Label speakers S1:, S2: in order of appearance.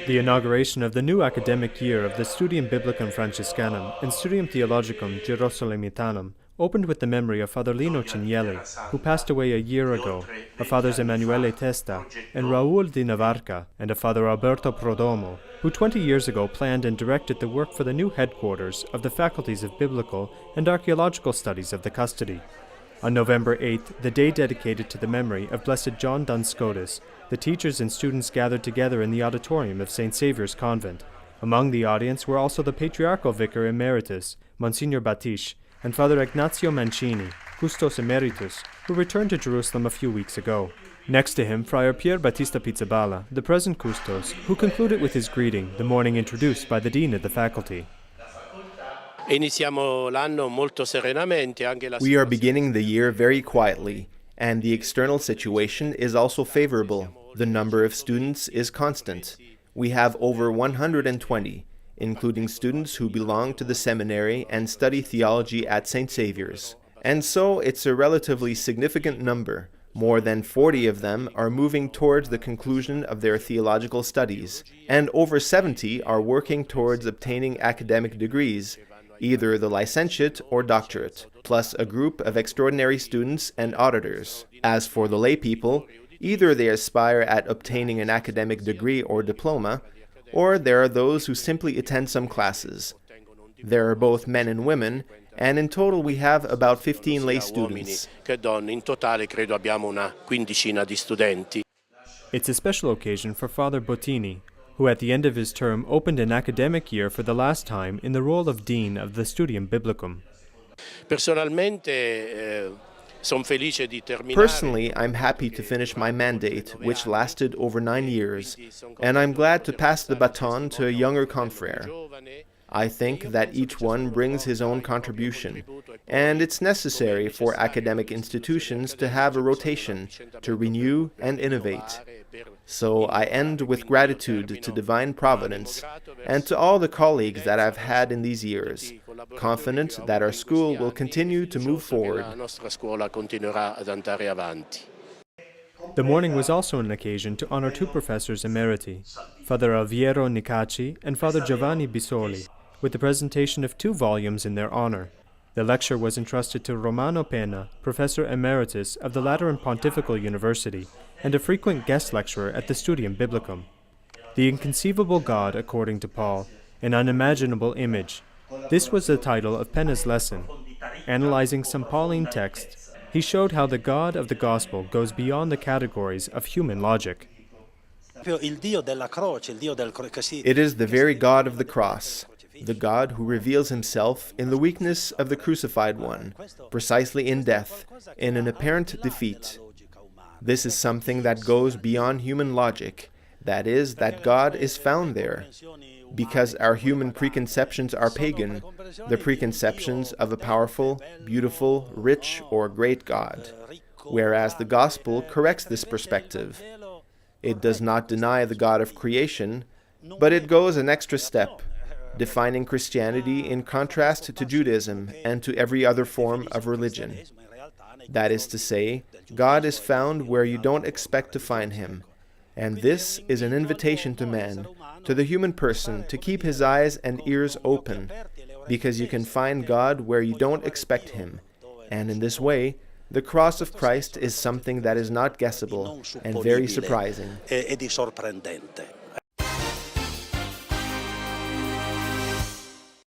S1: The inauguration of the new academic year of the Studium Biblicum Franciscanum and Studium Theologicum Gerosolimitanum opened with the memory of Father Lino Cinielli, who passed away a year ago, of Fathers Emanuele Testa and Raul di Navarca, and of Father Alberto Prodomo, who 20 years ago planned and directed the work for the new headquarters of the Faculties of Biblical and Archaeological Studies of the Custody. On November 8th, the day dedicated to the memory of Blessed John Duns Scotus, the teachers and students gathered together in the auditorium of St. Saviour's Convent. Among the audience were also the Patriarchal Vicar Emeritus, Monsignor Battiche, and Father Ignazio Mancini, Custos Emeritus, who returned to Jerusalem a few weeks ago. Next to him, Friar Pier Battista Pizzaballa, the present Custos, who concluded with his greeting, the morning introduced by the Dean of the Faculty.
S2: We are beginning the year very quietly, and the external situation is also favorable. The number of students is constant. We have over 120, including students who belong to the seminary and study theology at St. Saviour's. And so it's a relatively significant number. More than 40 of them are moving towards the conclusion of their theological studies, and over 70 are working towards obtaining academic degrees, either the licentiate or doctorate, plus a group of extraordinary students and auditors. As for the lay people, either they aspire at obtaining an academic degree or diploma, or there are those who simply attend some classes. There are both men and women, and in total we have about 15 lay students.
S1: It's a special occasion for Father Bottini, who at the end of his term opened an academic year for the last time in the role of Dean of the Studium Biblicum.
S2: Personally, I'm happy to finish my mandate, which lasted over 9 years, and I'm glad to pass the baton to a younger confrere. I think that each one brings his own contribution, and it's necessary for academic institutions to have a rotation, to renew and innovate. So I end with gratitude to Divine Providence and to all the colleagues that I've had in these years, confident that our school will continue to move forward.
S1: The morning was also an occasion to honor two professors emeriti, Father Alviero Nicacci and Father Giovanni Bisoli, with the presentation of 2 volumes in their honor. The lecture was entrusted to Romano Penna, Professor Emeritus of the Lateran Pontifical University, and a frequent guest lecturer at the Studium Biblicum. The Inconceivable God, according to Paul, an unimaginable image. This was the title of Penna's lesson. Analyzing some Pauline texts, he showed how the God of the Gospel goes beyond the categories of human logic.
S2: It is the very God of the cross, the God who reveals himself in the weakness of the crucified one, precisely in death, in an apparent defeat. This is something that goes beyond human logic, that is, that God is found there. Because our human preconceptions are pagan, the preconceptions of a powerful, beautiful, rich, or great God, whereas the Gospel corrects this perspective. It does not deny the God of creation, but it goes an extra step, defining Christianity in contrast to Judaism and to every other form of religion. That is to say, God is found where you don't expect to find him, and this is an invitation to man, to the human person, to keep his eyes and ears open, because you can find God where you don't expect him, and in this way, the cross of Christ is something that is not guessable and very surprising.